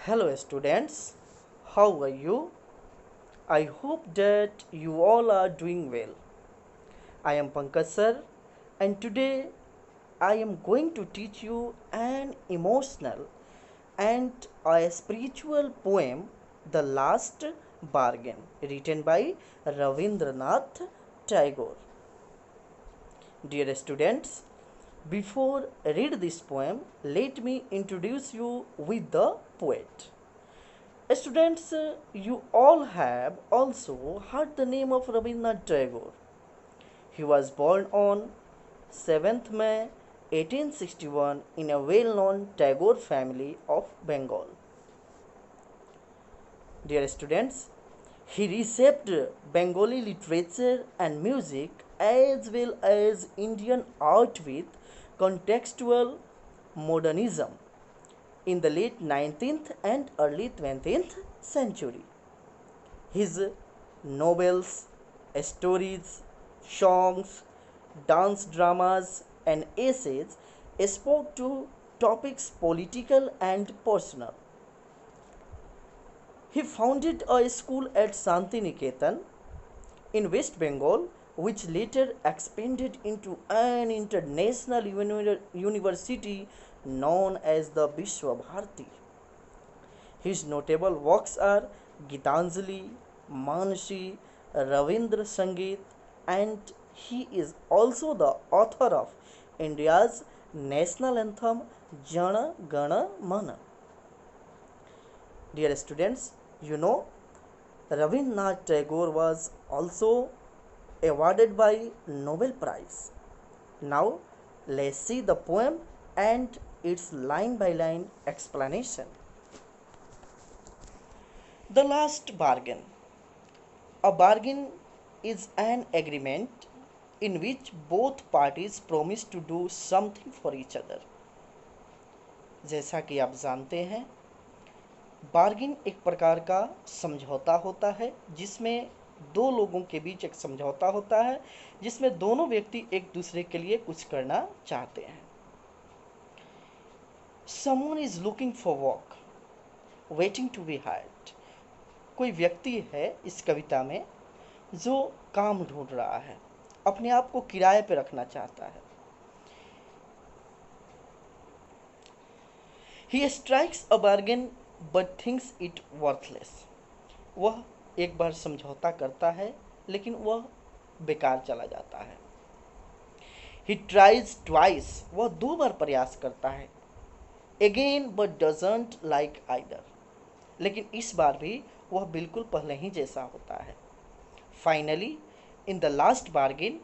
Hello students, how are you? I hope that you all are doing well. I am Pankaj sir and today I am going to teach you an emotional and a spiritual poem, The Last Bargain, written by Ravindranath Tagore. Dear students, before I read this poem, let me introduce you with the poet. Students, you all have also heard the name of Rabindranath Tagore. He was born on 7th May 1861 in a well-known Tagore family of Bengal. Dear students, he reshaped Bengali literature and music as well as Indian art with contextual modernism in the late 19th and early 20th century. His novels, stories, songs, dance dramas, and essays spoke to topics political and personal. He founded a school at Santiniketan in West Bengal, which later expanded into an international university known as the Vishwa Bharati. His notable works are Gitanjali, Manshi, Ravindra Sangeet, and he is also the author of India's national anthem Jana Gana Mana. Dear students, you know Rabindranath Tagore was also awarded by Nobel Prize. Now let's see the poem and its line by line explanation. The last bargain. A bargain is an agreement in which both parties promise to do something for each other. जैसा कि आप जानते हैं, bargain एक प्रकार का समझौता होता है जिसमें दो लोगों के बीच एक समझौता होता है जिसमें दोनों व्यक्ति एक दूसरे के लिए कुछ करना चाहते हैं. Someone is looking for work, waiting to be hired. कोई व्यक्ति है इस कविता में जो काम ढूंढ रहा है, अपने आप को किराए पे रखना चाहता है. He strikes a bargain but thinks it worthless. वह एक बार समझौता करता है लेकिन वह बेकार चला जाता है. He tries twice. वह दो बार प्रयास करता है. Again but doesn't like either. लेकिन इस बार भी वह बिल्कुल पहले ही जैसा होता है. Finally, in the last bargain,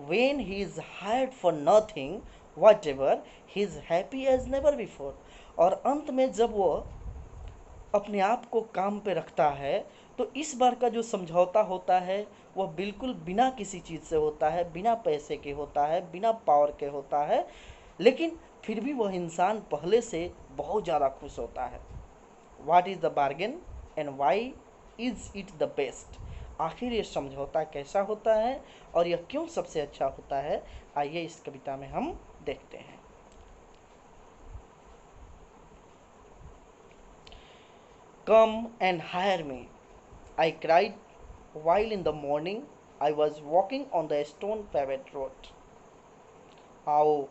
when he is hired for nothing whatever, he is happy as never before. और अंत में जब वह अपने आप को काम पे रखता है तो इस बार का जो समझौता होता है वह बिल्कुल बिना किसी चीज़ से होता है, बिना पैसे के होता है, बिना पावर के होता है, लेकिन फिर भी वह इंसान पहले से बहुत ज़्यादा खुश होता है. What is the bargain and why is it the best? आखिर ये समझौता कैसा होता है और यह क्यों सबसे अच्छा होता है, आइए इस कविता में हम देखते हैं. Come and hire me, I cried while in the morning I was walking on the stone paved road. आओ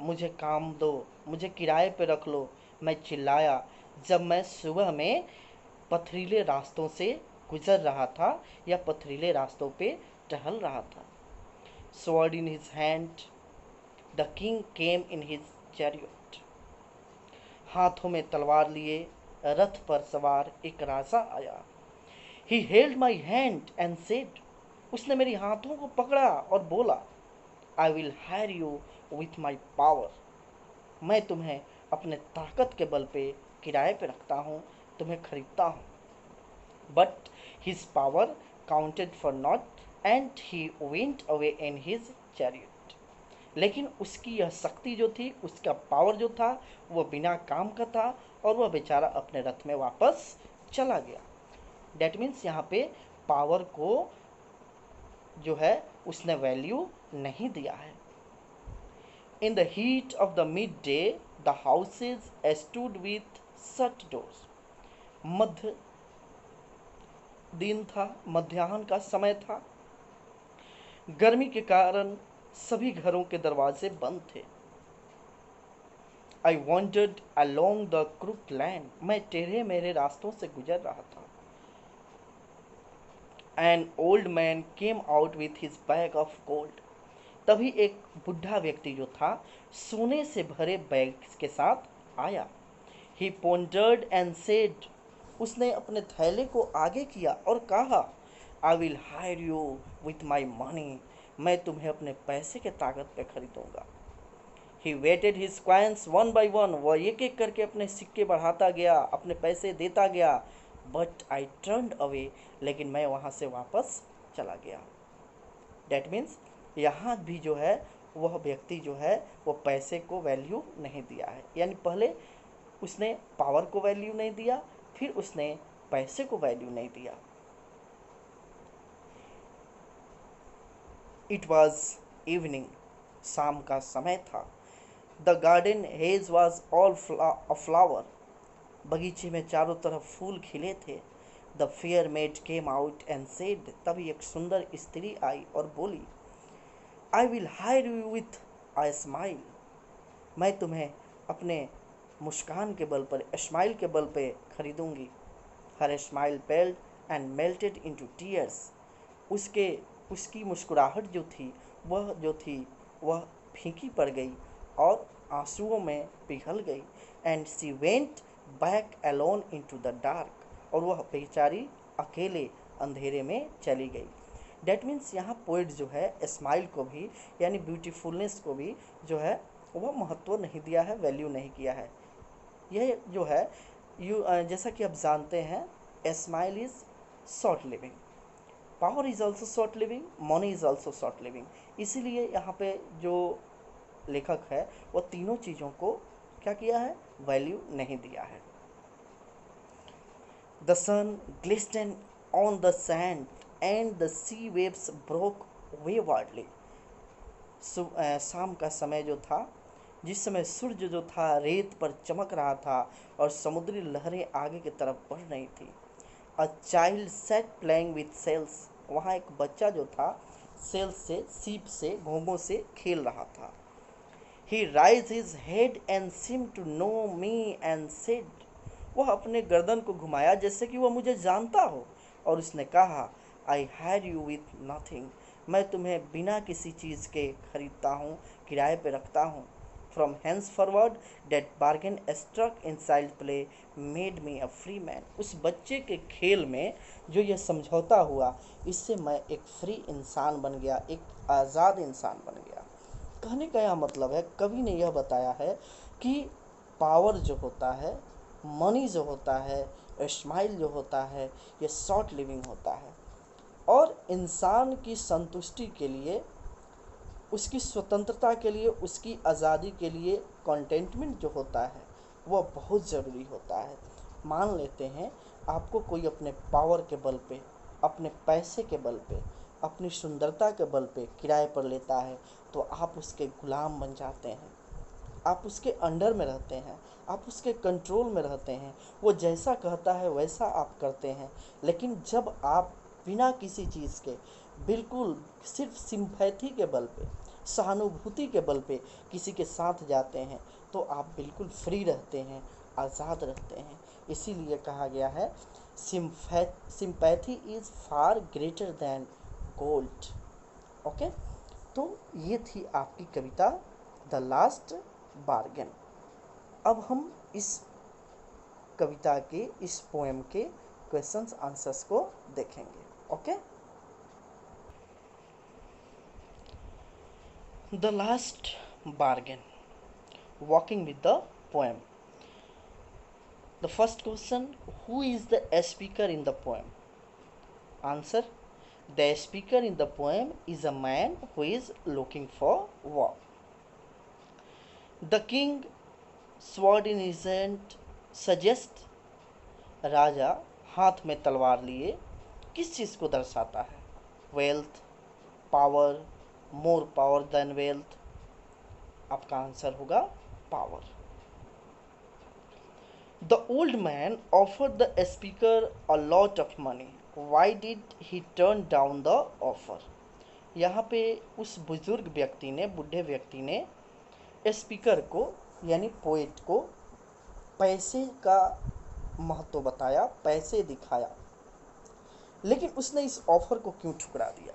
मुझे काम दो, मुझे किराए पे रख लो, मैं चिल्लाया जब मैं सुबह में पथरीले रास्तों से गुजर रहा था या पथरीले रास्तों पे टहल रहा था. Sword in his hand, the king came in his chariot. हाथों में तलवार लिए रथ पर सवार एक राजा आया. He held my hand and said, उसने मेरी हाथों को पकड़ा और बोला, I will hire you with my power. मैं तुम्हें अपने ताकत के बल पे किराए पे रखता हूँ, तुम्हें खरीदता हूँ. But his power counted for naught and he went away in his chariot. लेकिन उसकी यह शक्ति जो थी, उसका पावर जो था, वह बिना काम का था और वह बेचारा अपने रथ में वापस चला गया. डेट मीन्स यहाँ पे पावर को जो है उसने वैल्यू नहीं दिया है. In the heat of the midday, the houses stood with shut doors. मध्य दिन था, मध्याह्न का समय था। गर्मी के कारण सभी घरों के दरवाजे बंद थे। I wondered along the crook land, मैं टेढ़े मेढ़े रास्तों से गुजर रहा था। An old man came out with his bag of gold, तभी एक बुढ़ा व्यक्ति जो था सोने से भरे बैग के साथ आया। ही पोंडर्ड एंड सेड, उसने अपने थैले को आगे किया और कहा, I will hire you with my money, मैं तुम्हें अपने पैसे के ताकत पे खरीदूंगा। He weighted his coins one by one, वह एक एक करके अपने सिक्के बढ़ाता गया, अपने पैसे देता गया। बट आई टर्नड अवे, लेकिन मैं वहाँ से वापस चला गया। डेट मीन्स यहाँ भी जो है वह व्यक्ति जो है वो पैसे को वैल्यू नहीं दिया है, यानी पहले उसने पावर को वैल्यू नहीं दिया, फिर उसने पैसे को वैल्यू नहीं दिया। इट वॉज इवनिंग, शाम का समय था। The garden hedge was all flower, बगीचे में चारों तरफ फूल खिले थे। The fair made came out and said, तभी एक सुंदर स्त्री आई और बोली, आई will hire you with I smile, मैं तुम्हें अपने मुस्कान के बल पर, स्माइल के बल पे खरीदूंगी। हर smile paled and melted into tears, उसके उसकी मुस्कुराहट जो थी वह फीकी पड़ गई और आंसुओं में पिघल गई। And she went back alone into the dark, और वह बेचारी अकेले अंधेरे में चली गई। डेट मीन्स यहाँ पोइट जो है स्माइल को भी यानी ब्यूटीफुलनेस को भी जो है वह महत्व नहीं दिया है, वैल्यू नहीं किया है। यह जो है जैसा कि आप जानते हैं smile is short living, power is also short living, money is also short living. इसीलिए यहाँ पे जो लेखक है वो तीनों चीज़ों को क्या किया है, वैल्यू नहीं दिया है। The sun glisten on the sand and the sea waves broke waywardly, शाम का समय जो था, जिस समय सूर्य जो था रेत पर चमक रहा था और समुद्री लहरें आगे की तरफ बढ़ रही थी। A child sat playing with shells, वहाँ एक बच्चा जो था सेल्स से, सीप से, घोंघों से खेल रहा था। He rise his head and seem to know me and said, वह अपने गर्दन को घुमाया जैसे कि वह मुझे जानता हो, और उसने कहा, आई हायर यू विथ नथिंग, मैं तुम्हें बिना किसी चीज़ के खरीदता हूँ, किराए पे रखता हूँ। From henceforward that bargain struck in child play made me a free man, उस बच्चे के खेल में जो यह समझौता हुआ, इससे मैं एक फ्री इंसान बन गया, एक आज़ाद इंसान बन गया। कहने का यह मतलब है, कवि ने यह बताया है कि पावर जो होता है, मनी जो होता है, स्माइल जो होता है, ये शॉर्ट लिविंग होता है, और इंसान की संतुष्टि के लिए, उसकी स्वतंत्रता के लिए, उसकी आज़ादी के लिए कंटेंटमेंट जो होता है वह बहुत ज़रूरी होता है। मान लेते हैं आपको कोई अपने पावर के बल पे, अपने पैसे के बल पे, अपनी सुंदरता के बल पे किराए पर लेता है, तो आप उसके गुलाम बन जाते हैं, आप उसके अंडर में रहते हैं, आप उसके कंट्रोल में रहते हैं, वो जैसा कहता है वैसा आप करते हैं। लेकिन जब आप बिना किसी चीज़ के, बिल्कुल सिर्फ सिंपैथी के बल पे, सहानुभूति के बल पे किसी के साथ जाते हैं, तो आप बिल्कुल फ्री रहते हैं, आज़ाद रहते हैं। इसीलिए कहा गया है, sympathy is far greater than gold. Okay, तो ये थी आपकी कविता द लास्ट बार्गेन। अब हम इस कविता के, इस पोएम के क्वेश्चंस आंसर्स को देखेंगे। Okay, the last bargain, walking with the poem. The first question, who is the speaker in the poem? Answer, the speaker in the poem is a man who is looking for work. The king sword in his hand suggest, राजा हाथ में तलवार लिए किस चीज़ को दर्शाता है? Wealth, power, more power than wealth. आपका आंसर होगा power. The old man offered the speaker a lot of money. Why did he turn down the offer? यहाँ पे उस बुजुर्ग व्यक्ति ने, बूढ़े व्यक्ति ने स्पीकर को यानी पोएट को पैसे का महत्व बताया, पैसे दिखाया, लेकिन उसने इस ऑफर को क्यों ठुकरा दिया?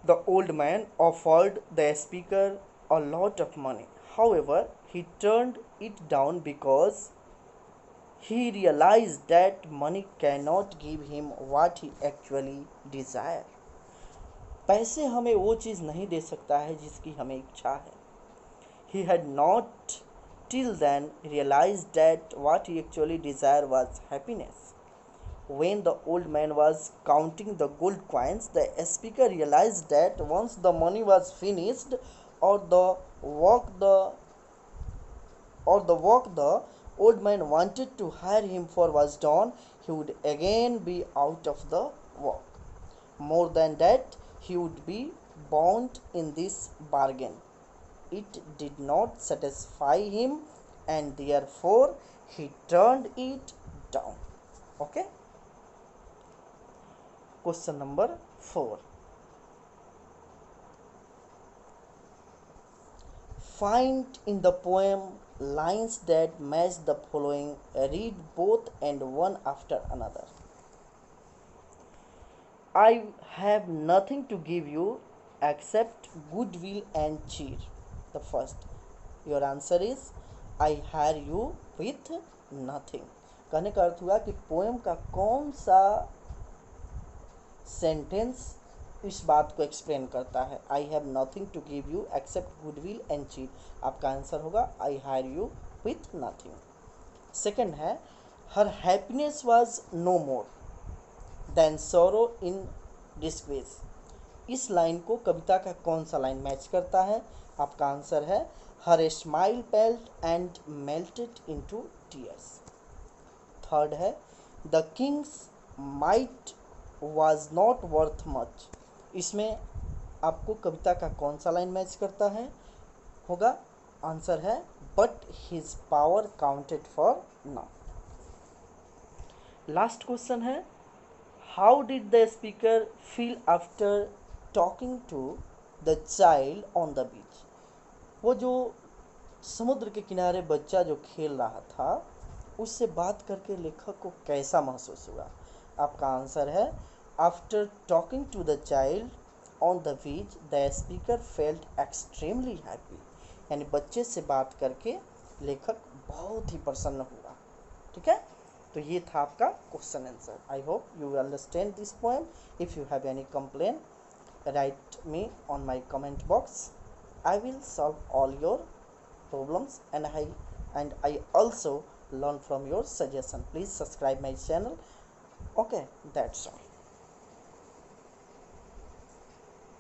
The old man offered the speaker a lot of money. However, he turned it down because he realized that money cannot give him what he actually desire. पैसे हमें वो चीज़ नहीं दे सकता है जिसकी हमें इच्छा है. He had not till then realized that what he actually desired was happiness. When the old man was counting the gold coins, the speaker realized that once the money was finished, or the work the old man wanted to hire him for was done, he would again be out of the work. More than that, he would be bound in this bargain. It did not satisfy him, and therefore he turned it down. Okay? Question number 4. Find in the poem lines that match the following. Read both and one after another. I have nothing to give you except goodwill and cheer. The first. Your answer is I hire you with nothing. कहने का अर्थ हुआ कि poem का कौन सा sentence इस बात को एक्सप्लेन करता है. I have nothing to give you except goodwill and cheat. आपका आंसर होगा I hire you with nothing. Second है her happiness was no more than sorrow in disgrace. इस लाइन को कविता का कौन सा लाइन मैच करता है? आपका आंसर है her smile pelt and melted into tears. Third है the king's might was not worth much. इसमें आपको कविता का कौन सा लाइन मैच करता है? होगा आंसर है but his power counted for none. Last question है how did the speaker feel after talking to the child on the beach? वो जो समुद्र के किनारे बच्चा जो खेल रहा था उससे बात करके लेखक को कैसा महसूस हुआ? आपका आंसर है after talking to the child on the beach the speaker felt extremely happy. यानी बच्चे से बात करके लेखक बहुत ही प्रसन्न हुआ. ठीक है, तो ये था आपका question answer. I hope you understand this poem. If you have any complain right me on my comment box. I will solve all your problems and I also learn from your suggestion. Please subscribe my channel. Okay, that's all.